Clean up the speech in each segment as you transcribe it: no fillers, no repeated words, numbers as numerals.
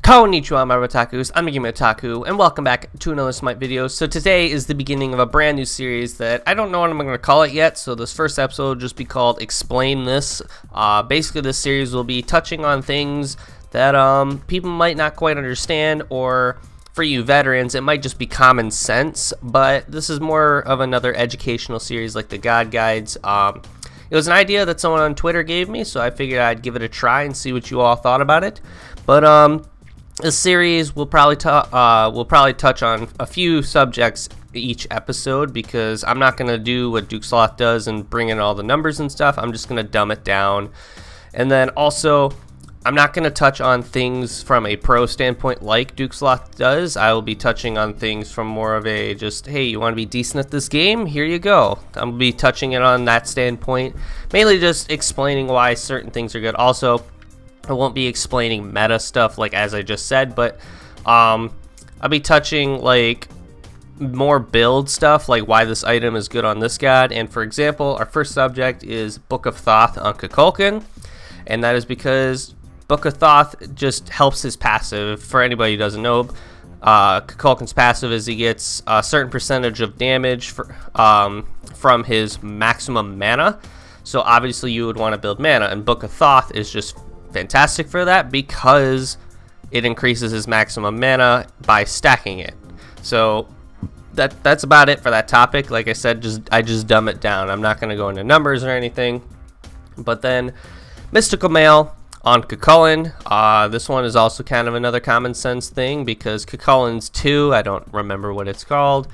Konnichiwa, my otakus. I'm Megumi Otaku, and welcome back to another Smite video. So today is the beginning of a brand new series that I don't know what I'm going to call it yet, so this first episode will just be called Explain This. Basically, this series will be touching on things that people might not quite understand, or for you veterans, it might just be common sense, but this is more of another educational series like the God Guides. It was an idea that someone on Twitter gave me, so I figured I'd give it a try and see what you all thought about it. But this series will probably touch on a few subjects each episode, because I'm not going to do what Thoth does and bring in all the numbers and stuff. I'm just going to dumb it down. And then also, I'm not going to touch on things from a pro standpoint like Thoth does. I will be touching on things from more of a just, hey, you want to be decent at this game? Here you go. I'm going to be touching it on that standpoint, mainly just explaining why certain things are good. Also, I won't be explaining meta stuff like as I just said, but I'll be touching like more build stuff, like why this item is good on this god. And for example, our first subject is Book of Thoth on Kukulkan, and that is because Book of Thoth just helps his passive. For anybody who doesn't know, Kukulkan's passive is he gets a certain percentage of damage from his maximum mana. So obviously you would want to build mana, and Book of Thoth is just fantastic for that because it increases his maximum mana by stacking it. So that's about it for that topic. Like I said, I just dumb it down. I'm not going to go into numbers or anything. But then Mystical Mail on Kukulkan. This one is also kind of another common sense thing, because Kukulkan's 2, I don't remember what it's called.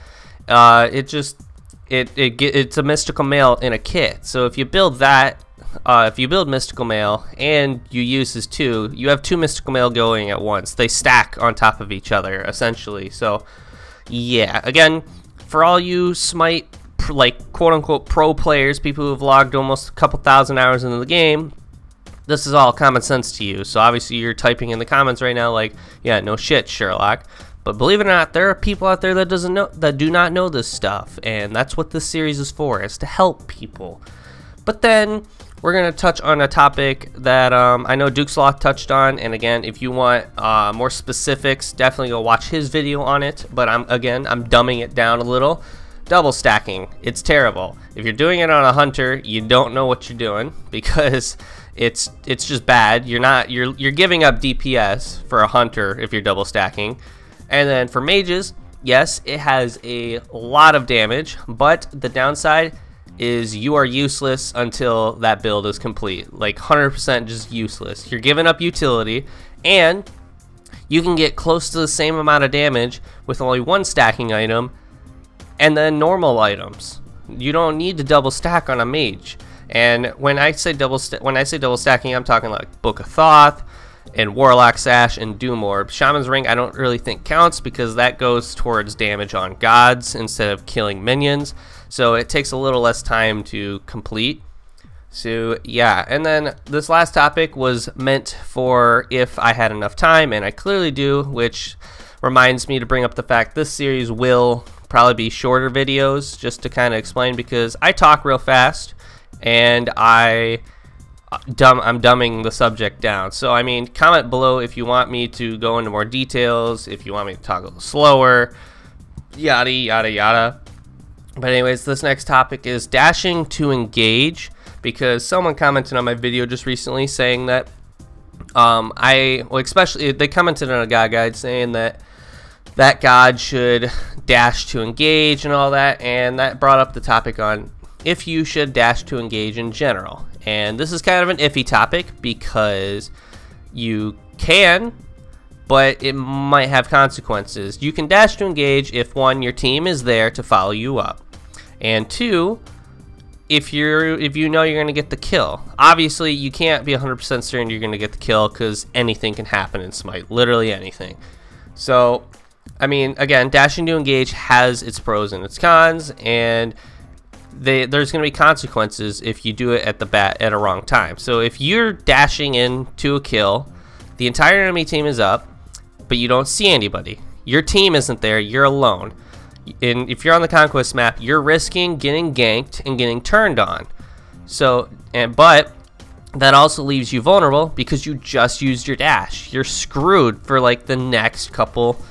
It's a Mystical Mail in a kit. So if you build that, if you build Mystical Mail and you use his 2, you have 2 Mystical Mail going at once. They stack on top of each other, essentially. So, yeah. Again, for all you Smite, like, quote-unquote pro players, people who have logged almost a couple thousand hours into the game, this is all common sense to you. So, obviously, you're typing in the comments right now like, yeah, no shit, Sherlock. But believe it or not, there are people out there that do not know this stuff. And that's what this series is for, is to help people. But then we're going to touch on a topic that I know Thoth touched on, and again, if you want more specifics, definitely go watch his video on it. But I'm dumbing it down a little. Double stacking, it's terrible. If you're doing it on a hunter, you don't know what you're doing, because it's just bad. You're giving up DPS for a hunter if you're double stacking. And then for mages, yes, it has a lot of damage, but the downside is you are useless until that build is complete. Like 100% just useless. You're giving up utility, and you can get close to the same amount of damage with only one stacking item and then normal items. You don't need to double stack on a mage. And when I say double stacking, I'm talking like Book of Thoth and Warlock Sash and Doom Orb. Shaman's Ring I don't really think counts, because that goes towards damage on gods instead of killing minions. So it takes a little less time to complete. So yeah, and then this last topic was meant for if I had enough time, and I clearly do, which reminds me to bring up the fact this series will probably be shorter videos, just to kind of explain, because I talk real fast and I'm dumbing the subject down. So I mean, comment below if you want me to go into more details, if you want me to talk a little slower, yada yada yada. But anyways, this next topic is dashing to engage, because someone commented on my video just recently saying that especially they commented on a god guide saying that god should dash to engage and all that, and that brought up the topic on if you should dash to engage in general. And this is kind of an iffy topic, because you can, but it might have consequences. You can dash to engage if, 1, your team is there to follow you up, and 2, if you know you're going to get the kill. Obviously, you can't be 100% certain you're going to get the kill, because anything can happen in Smite, literally anything. So, I mean, again, dashing to engage has its pros and its cons, and there's going to be consequences if you do it at a wrong time. So if you're dashing into a kill, the entire enemy team is up, but you don't see anybody. Your team isn't there, you're alone. And if you're on the conquest map, you're risking getting ganked and getting turned on. So, but that also leaves you vulnerable because you just used your dash. You're screwed for like the next couple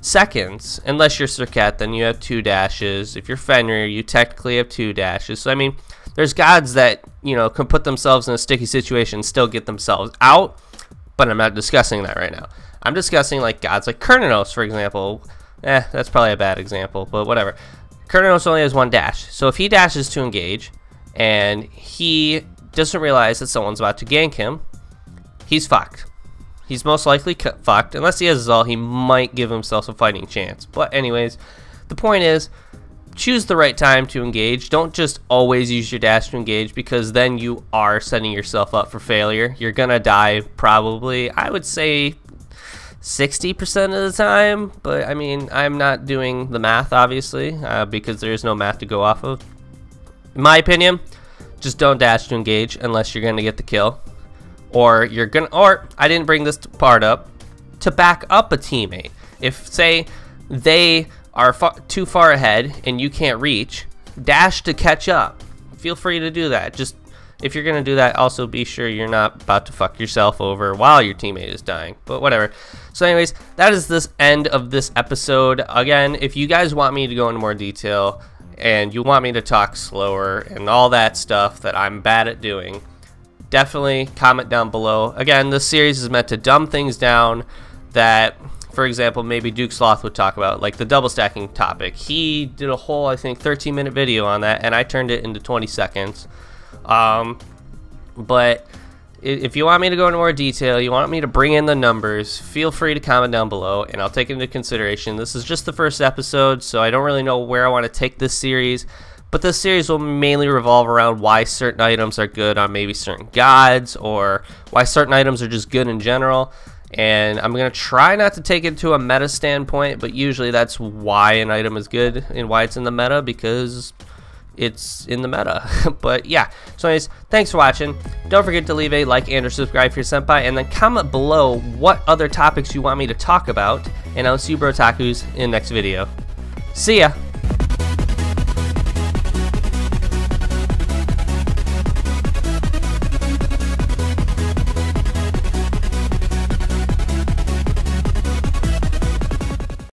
seconds. Unless you're Serket, then you have 2 dashes. If you're Fenrir, you technically have 2 dashes. So I mean, there's gods that, you know, can put themselves in a sticky situation and still get themselves out, but I'm not discussing that right now. I'm discussing like gods like Kurnanos, for example. That's probably a bad example, but whatever. Kurnanos only has 1 dash, so if he dashes to engage and he doesn't realize that someone's about to gank him, he's fucked. He's most likely fucked. Unless he has Zal, he might give himself a fighting chance. But anyways, the point is, choose the right time to engage. Don't just always use your dash to engage, because then you are setting yourself up for failure. You're gonna die probably, I would say, 60% of the time. But I mean, I'm not doing the math, obviously, because there's no math to go off of. In my opinion, just don't dash to engage unless you're gonna get the kill. Or I didn't bring this part up, to back up a teammate. If, say, they are too far ahead and you can't reach, dash to catch up. Feel free to do that. Just, if you're going to do that, also be sure you're not about to fuck yourself over while your teammate is dying. But whatever. So anyways, that is this end of this episode. Again, if you guys want me to go into more detail and you want me to talk slower and all that stuff that I'm bad at doing, definitely comment down below. Again, this series is meant to dumb things down that, for example, maybe Duke Sloth would talk about, like the double stacking topic. He did a whole, I think, 13-minute video on that, and I turned it into 20 seconds. But if you want me to go into more detail, you want me to bring in the numbers, feel free to comment down below, and I'll take it into consideration. This is just the first episode, so I don't really know where I want to take this series. But this series will mainly revolve around why certain items are good on maybe certain gods, or why certain items are just good in general. And I'm going to try not to take it to a meta standpoint, but usually that's why an item is good and why it's in the meta, because it's in the meta. But yeah, so anyways, thanks for watching. Don't forget to leave a like and or subscribe for your senpai, and then comment below what other topics you want me to talk about, and I'll see you Brotakus in the next video. See ya!